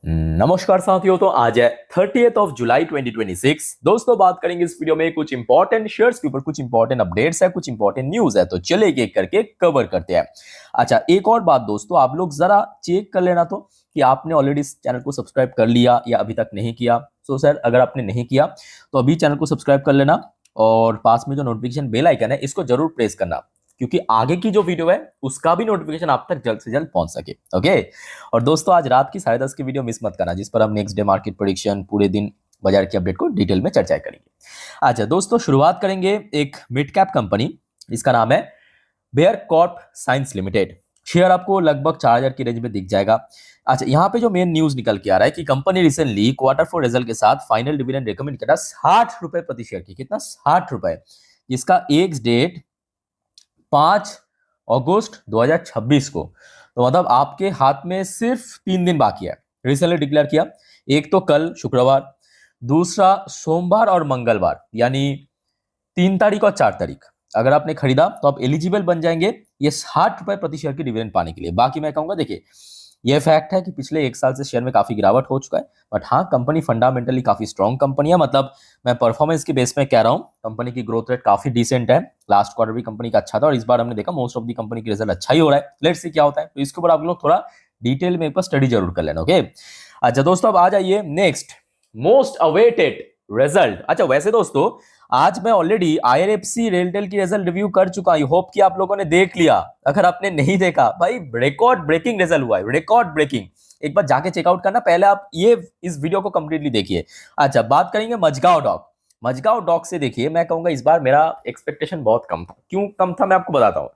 नमस्कार साथियों। तो आज है 30th ऑफ जुलाई 2026। दोस्तों बात करेंगे इस वीडियो में कुछ इंपॉर्टेंट शेयर्स के ऊपर, कुछ इंपॉर्टेंट अपडेट्स है, कुछ इंपॉर्टेंट न्यूज है। तो चलिए एक एक करके कवर करते हैं। अच्छा, एक और बात दोस्तों, आप लोग जरा चेक कर लेना तो कि आपने ऑलरेडी इस चैनल को सब्सक्राइब कर लिया या अभी तक नहीं किया। सो सर, अगर आपने नहीं किया तो अभी चैनल को सब्सक्राइब कर लेना और पास में जो नोटिफिकेशन बेल आइकन है इसको जरूर प्रेस करना, क्योंकि आगे की जो वीडियो है उसका भी नोटिफिकेशन आप तक जल्द से जल्द पहुंच सके। ओके। और दोस्तों आज रात की 10:30 की वीडियो मिस मत करना, जिस पर हम नेक्स्ट डे मार्केट प्रेडिक्शन, पूरे दिन बाजार की अपडेट को डिटेल में चर्चा करेंगे। अच्छा दोस्तों, शुरुआत करेंगे एक मिड कैप कंपनी, इसका नाम है Bayer Crop Science Limited. Share आपको लगभग 4000 की रेंज में दिख जाएगा। अच्छा, यहाँ पे जो मेन न्यूज निकल के आ रहा है कि कंपनी रिसेंटली Q4 रिजल्ट के साथ फाइनल डिविडेंड रेकमेंड करा 60 रुपए प्रति शेयर की। कितना? 60 रुपए, जिसका एक्स डेट 5 अगस्त 2026 को। तो मतलब आपके हाथ में सिर्फ 3 दिन बाकी है। रिसेंटली डिक्लेयर किया, एक तो कल शुक्रवार, दूसरा सोमवार और मंगलवार, यानी 3 तारीख और 4 तारीख अगर आपने खरीदा तो आप एलिजिबल बन जाएंगे ये 60 रुपए प्रति शेयर की डिविडेंड पाने के लिए। बाकी मैं कहूंगा, देखिए ये फैक्ट है कि पिछले 1 साल से शेयर में काफी गिरावट हो चुका है, बट हाँ, कंपनी फंडामेंटली काफी स्ट्रॉन्ग कंपनी है। मतलब मैं परफॉर्मेंस के बेस में कह रहा हूँ, कंपनी की ग्रोथ रेट काफी डिसेंट है। लास्ट क्वार्टर भी कंपनी का अच्छा था और इस बार हमने देखा मोस्ट ऑफ दी कंपनी की रिजल्ट अच्छा ही हो रहा है। लेट्स सी क्या होता है। तो इसके ऊपर आप लोग थोड़ा डिटेल में एक बार स्टडी जरूर कर लेना। ओके। अच्छा दोस्तों, अब आ जाइए नेक्स्ट मोस्ट अवेटेड रिजल्ट। अच्छा वैसे दोस्तों, आज मैं ऑलरेडी IRFC रेलटेल की रिजल्ट रिव्यू कर चुका। आई होप कि आप लोगों ने देख लिया। अगर आपने नहीं देखा, भाई रिकॉर्ड ब्रेकिंग रिजल्ट हुआ है, रिकॉर्ड ब्रेकिंग। एक बार जाके चेकआउट करना, पहले आप ये इस वीडियो को कंप्लीटली देखिए। अच्छा, बात करेंगे मजगांव डॉक। मजगांव डॉक से देखिए, मैं कहूंगा इस बार मेरा एक्सपेक्टेशन बहुत कम था। क्यों कम था मैं आपको बताता हूँ।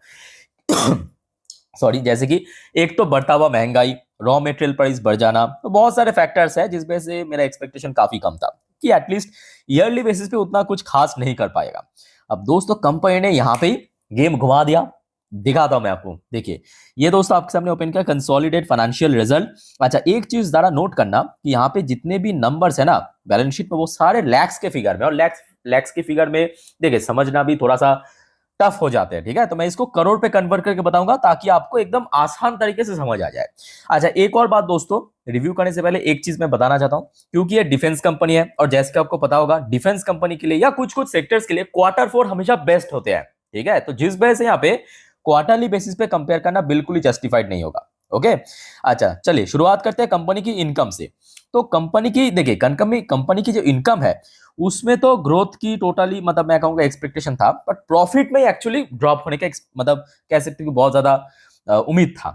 सॉरी, जैसे कि एक तो बढ़ता हुआ महंगाई, रॉ मटेरियल प्राइस बढ़ जाना, तो बहुत सारे फैक्टर्स है जिस वजह से मेरा एक्सपेक्टेशन काफी कम था कि एटलीस्ट ईयरली बेसिस पे उतना कुछ खास नहीं कर पाएगा। अब दोस्तों कंपनी ने यहाँ पे ही गेम घुमा दिया। दिखाता हूं मैं आपको, देखिए ये दोस्तों आपके सामने ओपन किया कंसोलिडेट फाइनेंशियल रिजल्ट। अच्छा, एक चीज जरा नोट करना कि यहाँ पे जितने भी नंबर्स है ना बैलेंस शीट में, वो सारे लैक्स के फिगर में, और लैक्स के फिगर में देखिए समझना भी थोड़ा सा टफ हो जाते हैं। ठीक है, तो मैं इसको करोड़ पे कन्वर्ट करके बताऊंगा ताकि आपको एकदम आसान तरीके से समझ आ जाए। अच्छा, एक और बात दोस्तों, रिव्यू करने से पहले एक चीज मैं बताना चाहता हूं, क्योंकि ये डिफेंस कंपनी है और जैसे कि आपको पता होगा डिफेंस कंपनी के लिए या कुछ कुछ सेक्टर्स के लिए Q4 हमेशा बेस्ट होते हैं। ठीक है, तो जिस वजह से यहाँ पे क्वार्टरली बेसिस पे कंपेयर करना बिल्कुल ही जस्टिफाइड नहीं होगा। ओके। अच्छा चलिए शुरुआत करते हैं कंपनी की इनकम से। तो कंपनी की देखिए, कंपनी की जो इनकम है उसमें तो ग्रोथ की टोटली मतलब मैं कहूंगा एक्सपेक्टेशन था, बट प्रॉफिट में एक्चुअली ड्रॉप होने का मतलब कह सकते हैं कि बहुत ज्यादा उम्मीद था।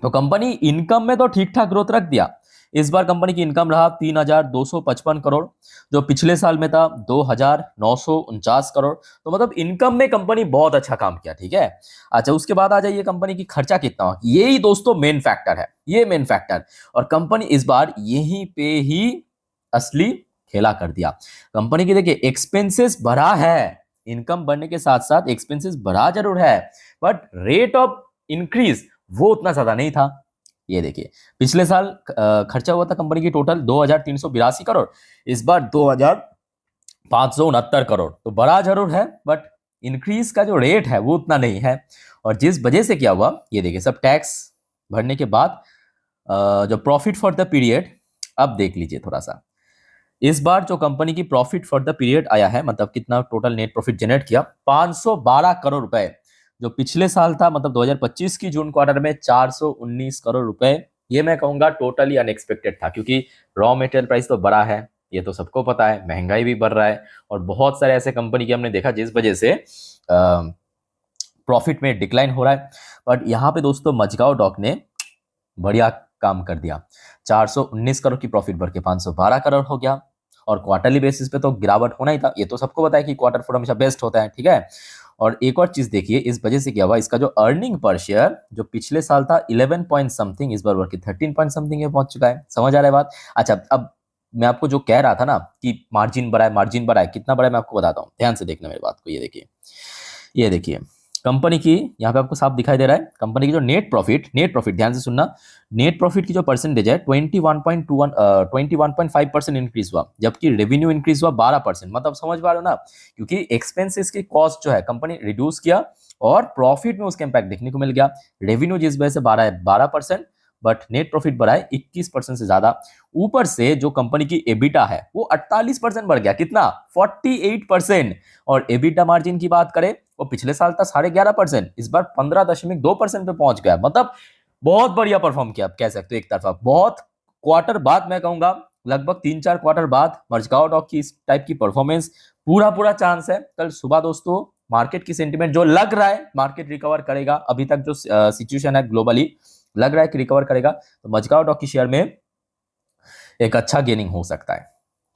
तो कंपनी इनकम में तो ठीक ठाक ग्रोथ रख दिया। इस बार कंपनी की इनकम रहा 3255 करोड़, जो पिछले साल में था 2949 करोड़। तो मतलब इनकम में कंपनी बहुत अच्छा काम किया। ठीक है। अच्छा, उसके बाद आ जाइए कंपनी की खर्चा कितना हुआ। यही दोस्तों मेन फैक्टर है, ये मेन फैक्टर। और कंपनी इस बार यहीं पे ही असली खेला कर दिया। कंपनी की देखिए एक्सपेंसेस बढ़ा है, इनकम बढ़ने के साथ साथ एक्सपेंसेस बढ़ा जरूर है, बट रेट ऑफ इंक्रीज वो उतना ज्यादा नहीं था। ये देखिए पिछले साल खर्चा हुआ था कंपनी की टोटल 2382 करोड़, इस बार 2569 करोड़। तो बढ़ा जरूर है, बट इंक्रीज का जो रेट है वो उतना नहीं है। और जिस वजह से क्या हुआ, ये देखिए सब टैक्स भरने के बाद जो प्रॉफिट फॉर द पीरियड, अब देख लीजिए थोड़ा सा। इस बार जो कंपनी की प्रॉफिट फॉर द पीरियड आया है, मतलब कितना टोटल नेट प्रॉफिट जनरेट किया, 512 करोड़ रुपए, जो पिछले साल था मतलब 2025 की जून क्वार्टर में 419 करोड़ रुपए। ये मैं कहूंगा टोटली अनएक्सपेक्टेड था, क्योंकि रॉ मटेरियल प्राइस तो बढ़ा है, ये तो सबको पता है, महंगाई भी बढ़ रहा है, और बहुत सारे ऐसे कंपनी की हमने देखा जिस वजह से प्रॉफिट में डिक्लाइन हो रहा है। बट यहाँ पे दोस्तों मजगांव डॉक ने बढ़िया काम कर दिया। 419 करोड़ की प्रॉफिट बढ़ के 512 करोड़ हो गया, और क्वार्टरली बेसिस पे तो गिरावट होना ही था। ये तो सबको पता है कि Q4 हमेशा बेस्ट होता है। ठीक है। और एक और चीज देखिए, इस वजह से क्या हुआ, इसका जो अर्निंग पर शेयर जो पिछले साल था 11 पॉइंट समथिंग, इस बार बढ़ के 13 पॉइंट समथिंग में पहुंच चुका है। समझ आ रहा है बात। अच्छा, अब मैं आपको जो कह रहा था ना कि मार्जिन बढ़ा है, मार्जिन बढ़ा है, कितना बढ़ा है मैं आपको बताता हूँ, ध्यान से देखना मेरी बात को। ये देखिए कंपनी की यहाँ पे आपको साफ दिखाई दे रहा है, कंपनी की जो नेट प्रॉफिट ध्यान से सुनना, नेट प्रॉफिट की जो परसेंटेज है 21.5% इंक्रीज हुआ, जबकि रेवेन्यू इंक्रीज हुआ 12%। मतलब समझ पा रहे हो ना, क्योंकि एक्सपेंसेस की कॉस्ट जो है कंपनी रिड्यूस किया और प्रॉफिट में उसका इंपैक्ट देखने को मिल गया। रेवेन्यू जिस वजह से 12% बट नेट प्रॉफिट बढ़ा है 21% से ज्यादा। ऊपर से जो कंपनी की एबिटा है वो 48% बढ़ गया, कितना 48%। और एबिटा मार्जिन की बात करें वो पिछले साल था 11.5%, इस बार 15.2% पे पहुंच गया। मतलब बहुत बढ़िया परफॉर्म किया आप कह सकते हो एक तरफा। बहुत क्वार्टर बाद, मैं कहूंगा लगभग 3-4 क्वार्टर बाद मजगांव डॉक की इस टाइप की परफॉर्मेंस पूरा पूरा चांस है कल सुबह दोस्तों मार्केट की सेंटीमेंट जो लग रहा है मार्केट रिकवर करेगा। अभी तक जो सिचुएशन है ग्लोबली लग रहा है कि रिकवर करेगा, तो मजगांव डॉक की शेयर में एक अच्छा गेनिंग हो सकता है।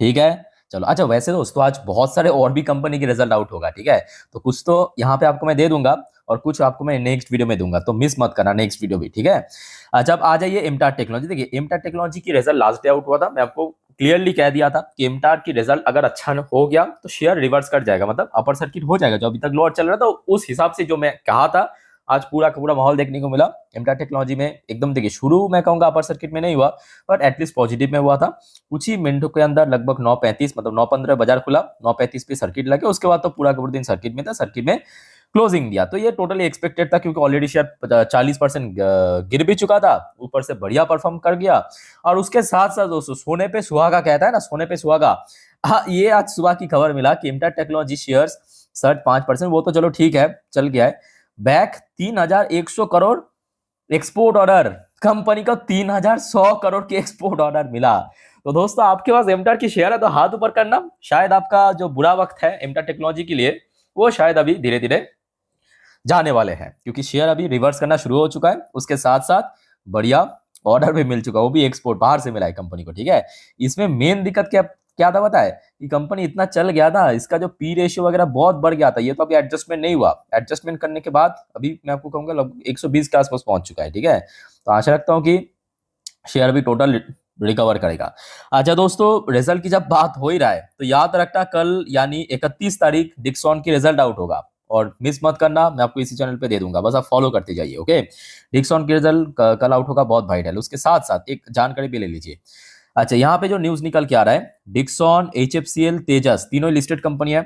ठीक है, चलो। अच्छा वैसे दोस्तों आज बहुत सारे और भी कंपनी की रिजल्ट आउट होगा, ठीक है, तो कुछ तो यहाँ पे आपको मैं दे दूंगा और कुछ आपको मैं नेक्स्ट वीडियो में दूंगा, तो मिस मत करना नेक्स्ट वीडियो भी, ठीक है। अच्छा अब आ जाइए एमटार टेक्नोलॉजी। देखिए एमटार टेक्नोलॉजी की रिजल्ट लास्ट डे आउट हुआ था, मैं आपको क्लियरली कह दिया था कि एमटार की रिजल्ट अगर अच्छा हो गया तो शेयर रिवर्स कर जाएगा, मतलब अपर सर्किट हो जाएगा। जो अभी तक लोअर चल रहा था उस हिसाब से जो मैं कहा था आज पूरा का पूरा माहौल देखने को मिला। एमटार टेक्नोलॉजी में एकदम देखिए शुरू मैं कहूंगा अपर सर्किट में नहीं हुआ, बट एटलीस्ट पॉजिटिव में हुआ था। कुछ ही मिनटों के अंदर लगभग 9:35 मतलब 9:15 बाजार खुला, 9:35 पे सर्किट लगे, उसके बाद तो पूरा का पूरा दिन सर्किट में था, सर्किट में क्लोजिंग दिया। तो ये टोटली एक्सपेक्टेड था क्योंकि ऑलरेडी शेयर 40% गिर भी चुका था, ऊपर से बढ़िया परफॉर्म कर गया। और उसके साथ साथ दोस्तों सोने पे सुहागा कहता है ना, सोने पे सुहागा। हाँ ये आज सुबह की खबर मिला कि एमटार टेक्नोलॉजी शेयर्स सर्ज 5%, वो तो चलो ठीक है चल गया है। Back 3,100 crore export order, company को 3,100 करोड़ के एक्सपोर्ट ऑर्डर मिला। तो दोस्तों आपके पास एमटार की शेयर है तो हाथ ऊपर करना, शायद आपका जो बुरा वक्त है एमटार टेक्नोलॉजी के लिए वो शायद अभी धीरे धीरे जाने वाले हैं, क्योंकि शेयर अभी रिवर्स करना शुरू हो चुका है। उसके साथ साथ बढ़िया ऑर्डर भी मिल चुका है, वो भी एक्सपोर्ट बाहर से मिला है कंपनी को, ठीक है। इसमें मेन दिक्कत क्या क्या था पता है, कि कंपनी इतना चल गया था, इसका जो पी रेशियो वगैरह बहुत बढ़ गया था। ये तो अभी एडजस्टमेंट नहीं हुआ, एडजस्टमेंट करने के बाद अभी मैं आपको कहूंगा लगभग 120 के आसपास पहुंच चुका है, ठीक है। तो आशा रखता हूँ कि शेयर अभी टोटल रिकवर करेगा। अच्छा दोस्तों रिजल्ट की जब बात हो ही रहा है तो याद रखना कल यानी 31 तारीख डिक्सॉन की रिजल्ट आउट होगा, और मिस मत करना, मैं आपको इसी चैनल पे दे दूंगा, बस आप फॉलो करते जाइए, ओके। डिक्सॉन की रिजल्ट कल आउट होगा, बहुत वाइटल। उसके साथ साथ एक जानकारी भी ले लीजिए। अच्छा यहाँ पे जो न्यूज निकल के आ रहा है, डिक्सॉन, HFCL, तेजस तीनों लिस्टेड कंपनी है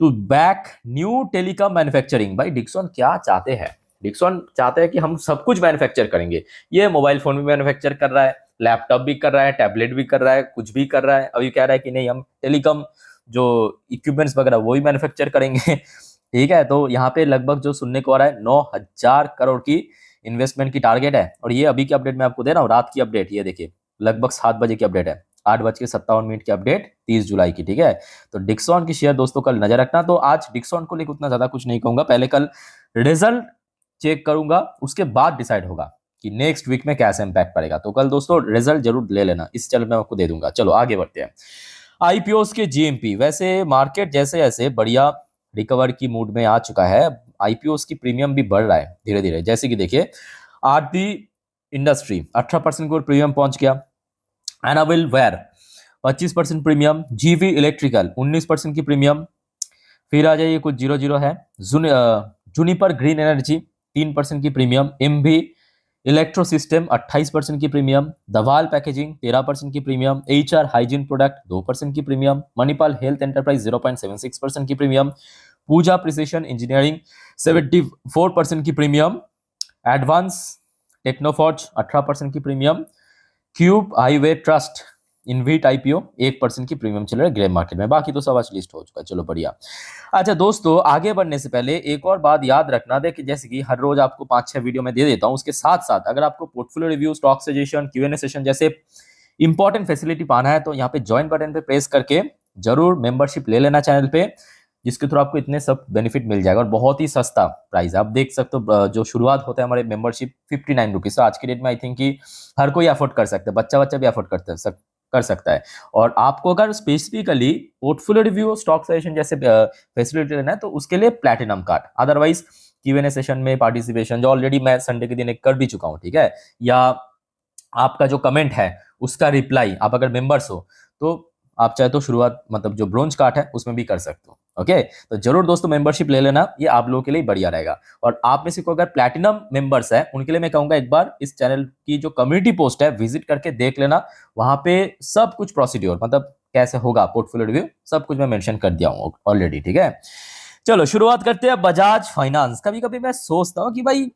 to back new telecom manufacturing. भाई डिक्सॉन क्या चाहते हैं, डिक्सॉन चाहते हैं कि हम सब कुछ मैन्युफैक्चर करेंगे। ये मोबाइल फोन भी मैन्युफैक्चर कर रहा है, लैपटॉप भी कर रहा है, टैबलेट भी कर रहा है, कुछ भी कर रहा है। अभी कह रहा है कि नहीं हम टेलीकॉम जो इक्विपमेंट्स वगैरह वो भी मैन्युफैक्चर करेंगे ठीक है। तो यहाँ पे लगभग जो सुनने को आ रहा है 9,000 करोड़ की इन्वेस्टमेंट की टारगेट है। और ये अभी की अपडेट मैं आपको दे रहा हूँ, रात की अपडेट, ये देखिए लगभग 7 बजे की अपडेट है, 8:57 की अपडेट 30 जुलाई की, ठीक है। तो डिक्सॉन की शेयर दोस्तों कल नजर रखना। तो आज डिक्सॉन को लेकर उतना ज्यादा कुछ नहीं कहूंगा, पहले कल रिजल्ट चेक करूंगा, उसके बाद डिसाइड होगा कि नेक्स्ट वीक में कैसे इंपैक्ट पड़ेगा। तो कल दोस्तों रिजल्ट जरूर ले लेना, इस चैनल में आपको दे दूंगा। चलो आगे बढ़ते हैं। आईपीओस के जीएमपी, वैसे मार्केट जैसे जैसे बढ़िया रिकवर की मूड में आ चुका है, आईपीओस की प्रीमियम भी बढ़ रहा है धीरे धीरे। जैसे कि देखिए आरती इंडस्ट्री 18% को प्रीमियम पहुंच गया, एनाविल वेयर 25% प्रीमियम, जीवी इलेक्ट्रिकल 19% की प्रीमियम। फिर आ जाइए कुछ 00 है, जूनिपर ग्रीन एनर्जी 3% की प्रीमियम, एमवी इलेक्ट्रो सिस्टम 28% की प्रीमियम, दवाल पैकेजिंग 13% की प्रीमियम, एचआर हाइजीन प्रोडक्ट 2% की प्रीमियम, मणिपाल हेल्थ एंटरप्राइज 0.76% की प्रीमियम, पूजा प्रिसिशन इंजीनियरिंग 74% की प्रीमियम, एडवांस टेक्नोफॉर्ज 18% की premium, Cube Highway Trust InvIT IPO 1% की प्रीमियम चल रहा है ग्रे मार्केट में। बाकी तो सब आज लिस्ट हो चुका है, चलो बढ़िया। अच्छा दोस्तों आगे बढ़ने से पहले एक और बात याद रखना दे कि जैसे कि हर रोज आपको 5-6 वीडियो में दे देता हूं, उसके साथ साथ अगर आपको portfolio review, stock suggestion, Q&A session जैसे इंपॉर्टेंट फैसिलिटी पाना है तो यहाँ पे ज्वाइन बटन पे प्रेस करके जरूर मेंबरशिप ले लेना चैनल पे, जिसके थ्रू आपको इतने सब बेनिफिट मिल जाएगा और बहुत ही सस्ता प्राइस। आप देख सकते हो जो शुरुआत होता है हमारे मेंबरशिप 59 रुपीज, आज की डेट में आई थिंक कि हर कोई अफोर्ड कर सकता है, बच्चा भी अफोर्ड कर सकता है। और आपको अगर specifically portfolio review, stock suggestion जैसे फैसिलिटी लेना है तो उसके लिए platinum card, otherwise Q&A session में पार्टिसिपेशन जो ऑलरेडी मैं संडे के दिन एक कर भी चुका हूं, ठीक है, या आपका जो कमेंट है उसका रिप्लाई, आप अगर मेंबर्स हो तो आप चाहे तो शुरुआत मतलब जो ब्रोंज कार्ड है उसमें भी कर सकते हो, ओके। तो जरूर दोस्तों मेंबरशिप ले लेना, ये आप लोगों के लिए बढ़िया रहेगा। और आप में से कोई अगर प्लैटिनम मेंबर्स है उनके लिए मैं कहूंगा एक बार इस चैनल की जो कम्युनिटी पोस्ट है विजिट करके देख लेना, वहां पे सब कुछ प्रोसीड्योर मतलब कैसे होगा पोर्टफोलियो रिव्यू सब कुछ मैं मेंशन कर दिया हूं ऑलरेडी, ठीक है। चलो शुरुआत करते हैं बजाज फाइनेंस। कभी कभी मैं सोचता हूँ कि भाई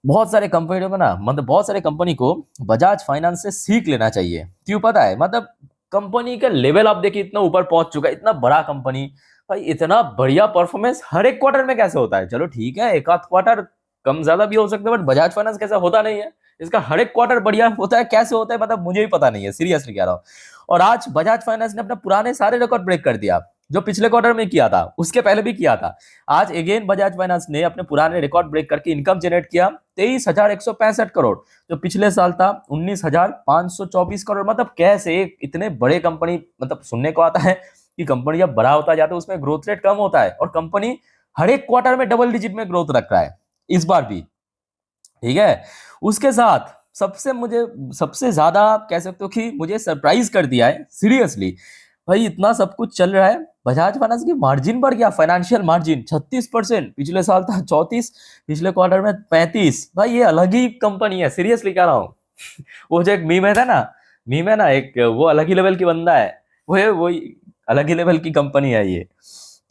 बहुत सारे कंपनी में ना, मतलब बहुत सारे कंपनी को बजाज फाइनेंस से सीख लेना चाहिए। क्यों पता है? मतलब कंपनी का लेवल आप देखिए इतना ऊपर पहुंच चुका है, इतना बड़ा कंपनी, भाई इतना बढ़िया परफॉर्मेंस हर एक क्वार्टर में कैसे होता है? चलो ठीक है, एक आध क्वार्टर कम ज्यादा भी हो सकता है, बट बजाज फाइनेंस कैसे होता नहीं है? इसका हर एक क्वार्टर बढ़िया होता है, कैसे होता है मतलब मुझे भी पता नहीं है, सीरियसली कह रहा हूँ। और आज बजाज फाइनेंस ने अपने पुराने सारे रिकॉर्ड ब्रेक कर दिया, जो पिछले क्वार्टर में किया था, उसके पहले भी किया था। आज अगेन बजाज फाइनेंस ने अपने पुराने रिकॉर्ड ब्रेक करके इनकम जनरेट किया 23,165 करोड़, जो पिछले साल था 19,524 करोड़। मतलब कैसे इतने बड़े कंपनी, मतलब सुनने को आता है कि कंपनी जब बड़ा होता जाता है उसमें ग्रोथ रेट कम होता है, और कंपनी हर एक क्वार्टर में डबल डिजिट में ग्रोथ रख रहा है इस बार भी, ठीक है। उसके साथ सबसे ज्यादा आप कह सकते हो कि मुझे सरप्राइज कर दिया है, सीरियसली भाई, इतना सब कुछ चल रहा है, बजाज फाइनेंस की मार्जिन बढ़ गया, फाइनेंशियल मार्जिन 36%, पिछले साल था 34, पिछले क्वार्टर में 35। भाई ये अलग ही कंपनी है, सीरियसली कह रहा हूँ। वो जो एक मीम है था ना, मीम है ना एक, वो अलग ही लेवल की बंदा है, वही अलग ही लेवल की कंपनी है ये,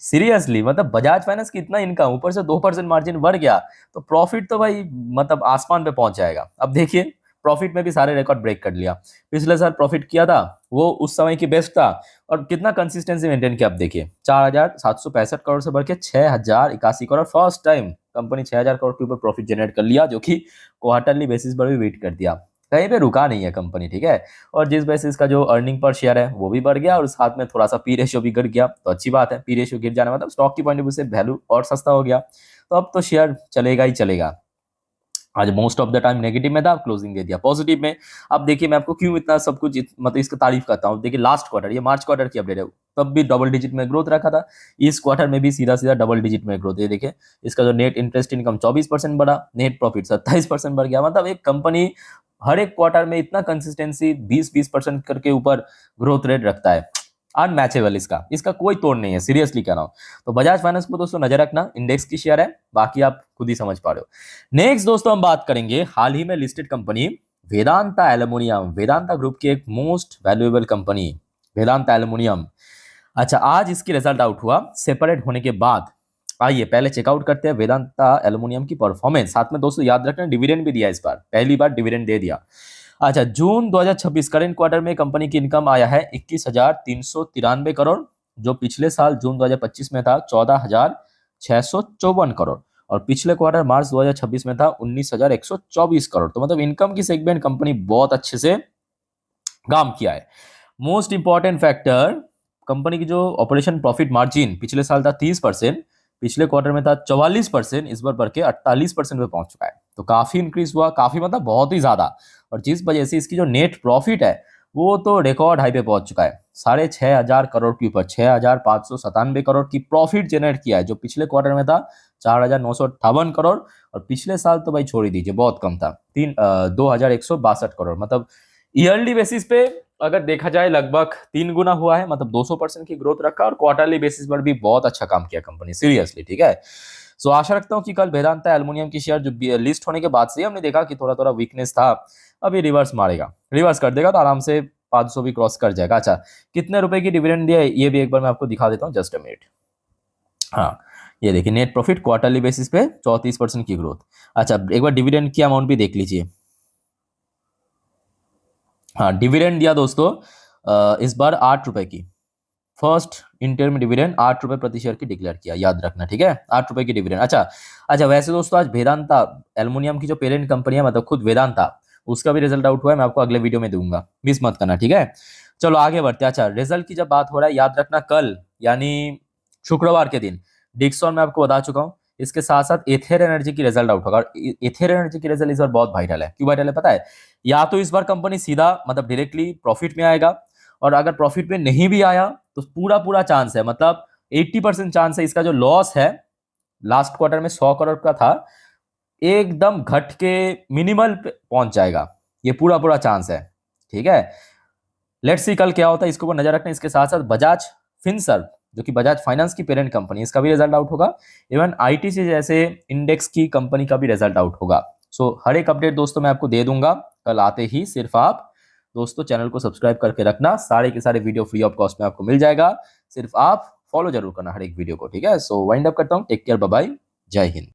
सीरियसली। मतलब बजाज फाइनेंस की इतना इनकम, ऊपर से 2% मार्जिन बढ़ गया, तो प्रॉफिट तो भाई मतलब आसमान पे पहुंच जाएगा। अब देखिए प्रॉफिट में भी सारे रिकॉर्ड ब्रेक कर लिया। पिछले साल प्रॉफिट किया था, वो उस समय की बेस्ट था, और कितना कंसिस्टेंसी मेंटेन किया। अब देखिए 4,765 करोड़ से बढ़ के 6,081 crore, first time company 6,000 crore के ऊपर प्रॉफिट जनरेट कर लिया, जो कि क्वार्टरली बेसिस पर भी वेट कर दिया, कहीं पे रुका नहीं है कंपनी, ठीक है। और जिस बेसिस का जो अर्निंग पर शेयर है वो भी बढ़ गया, और साथ में थोड़ा सा पी रेशियो भी गिर गया, तो अच्छी बात है। पी रेशियो गिर जाना मतलब स्टॉक की पॉइंट ऑफ व्यू से वैल्यू और सस्ता हो गया, तो अब तो शेयर चलेगा ही चलेगा। आज most of the time negative में था, क्लोजिंग दे दिया पॉजिटिव में। अब देखिए मैं आपको क्यों इतना सब कुछ मतलब इसका तारीफ करता हूँ। देखिए लास्ट क्वार्टर, ये मार्च क्वार्टर की अपडेट है, तब भी डबल डिजिट में ग्रोथ रखा था, इस क्वार्टर में भी सीधा सीधा डबल डिजिट में ग्रोथ है। देखिए इसका जो नेट इंटरेस्ट इनकम 24% बढ़ा, नेट प्रॉफिट 27% बढ़ गया। मतलब एक कंपनी हर एक क्वार्टर में इतना कंसिस्टेंसी 20-20% करके ऊपर ग्रोथ रेट रखता है, अनमैचेबल, इसका इसका कोई तोड़ नहीं है, सीरियसली कह रहा हूं। तो बजाज फाइनेंस को दोस्तों नजर रखना, इंडेक्स की शेयर है, बाकी आप खुद ही समझ पा रहे हो। नेक्स्ट दोस्तों हम बात करेंगे हाल ही में listed company Vedanta aluminium, Vedanta group की एक most valuable company Vedanta aluminium. अच्छा, आज इसकी रिजल्ट आउट हुआ सेपरेट होने के बाद। आइए पहले चेकआउट करते हैं वेदांता एल्युमिनियम की परफॉर्मेंस। साथ में दोस्तों याद रखना डिविडेंड भी दिया, इस बार पहली बार डिविडेंड दे दिया। अच्छा, जून 2026 करेंट क्वार्टर में कंपनी की इनकम आया है 21,393 करोड़, जो पिछले साल जून 2025 में था 14,654 करोड़, और पिछले क्वार्टर मार्च 2026 में था 19,124 करोड़। तो मतलब इनकम की सेगमेंट कंपनी बहुत अच्छे से काम किया है। मोस्ट इंपॉर्टेंट फैक्टर, कंपनी की जो ऑपरेशन प्रॉफिट मार्जिन पिछले साल था 30%, पिछले क्वार्टर में था 44%, इस बार बढ़ के 48% पे पहुंच चुका है। तो काफी इंक्रीज हुआ, काफी मतलब बहुत ही ज्यादा। और जिस वजह से इसकी जो नेट प्रॉफिट है वो तो रिकॉर्ड हाई पे पहुंच चुका है, 6,500 करोड़ के ऊपर 6,597 करोड़ की प्रॉफिट जनरेट किया है, जो पिछले क्वार्टर में था 4,958 करोड़, और पिछले साल तो भाई छोड़ ही दीजिए, बहुत कम था, 2,162 करोड़। मतलब ईयरली बेसिस पे अगर देखा जाए लगभग 3 गुना हुआ है, मतलब 200% की ग्रोथ रखा, और क्वार्टरली बेसिस पर भी बहुत अच्छा काम किया कंपनी, सीरियसली, ठीक है। सो आशा रखता हूँ कि कल वेदांता एल्युमिनियम की शेयर जो लिस्ट होने के बाद से हमने देखा कि थोड़ा थोड़ा वीकनेस था, अभी रिवर्स मारेगा, रिवर्स कर देगा, तो आराम से 500 भी क्रॉस कर जाएगा। अच्छा, कितने रुपए की डिविडेंड दिया है ये भी एक बार मैं आपको दिखा देता हूँ, जस्ट अ मिनट। हाँ, ये देखिए नेट प्रॉफिट क्वार्टरली बेसिस पे 34% की ग्रोथ। अच्छा, एक बार डिविडेंड की अमाउंट भी देख लीजिए। हाँ, डिविडेंड दिया दोस्तों इस बार 8 रुपए की, फर्स्ट इंटरम डिविडेंड 8 रुपए प्रति शेयर की डिक्लेयर किया, याद रखना, ठीक है, 8 रुपए की डिविडेंड। अच्छा, वैसे दोस्तों आज वेदांता एल्युमिनियम की जो पेरेंट कंपनी है, मतलब खुद वेदांता, उसका भी रिजल्ट आउट हुआ है, मैं आपको अगले वीडियो में दूंगा, मिस मत करना, ठीक है। चलो आगे बढ़ते हैं। अच्छा, रिजल्ट की जब बात हो रहा है, याद रखना कल यानी शुक्रवार के दिन डिक्सॉन में आपको बता चुका हूँ, इसके साथ साथ एथेर एनर्जी की रिजल्ट आउट होगा। और एथेर एनर्जी की रिजल्ट इस बार बहुत वायरल है, क्यों वायरल है पता है? या तो इस बार कंपनी सीधा मतलब डायरेक्टली प्रॉफिट में आएगा, और अगर प्रॉफिट में नहीं भी आया तो पूरा पूरा चांस है, मतलब 80% चांस है इसका जो लॉस है लास्ट क्वार्टर में 100 करोड़ का था, एकदम घट के मिनिमल पे पहुंच जाएगा, ये पूरा पूरा चांस है, ठीक है। लेट्स सी कल क्या होता है, इसके ऊपर नजर रखना। इसके साथ साथ बजाज फिनसर्व, जो कि बजाज फाइनेंस की पेरेंट कंपनी, इसका भी रिजल्ट आउट होगा। इवन आईटीसी जैसे इंडेक्स की कंपनी का भी रिजल्ट आउट होगा। सो हर एक अपडेट दोस्तों मैं आपको दे दूंगा कल आते ही। सिर्फ आप दोस्तों चैनल को सब्सक्राइब करके रखना, सारे के सारे वीडियो फ्री ऑफ कॉस्ट में आपको मिल जाएगा, सिर्फ आप फॉलो जरूर करना हर एक वीडियो को, ठीक है। सो वाइंड अप करता हूँ, टेक केयर, बाय बाय, जय हिंद।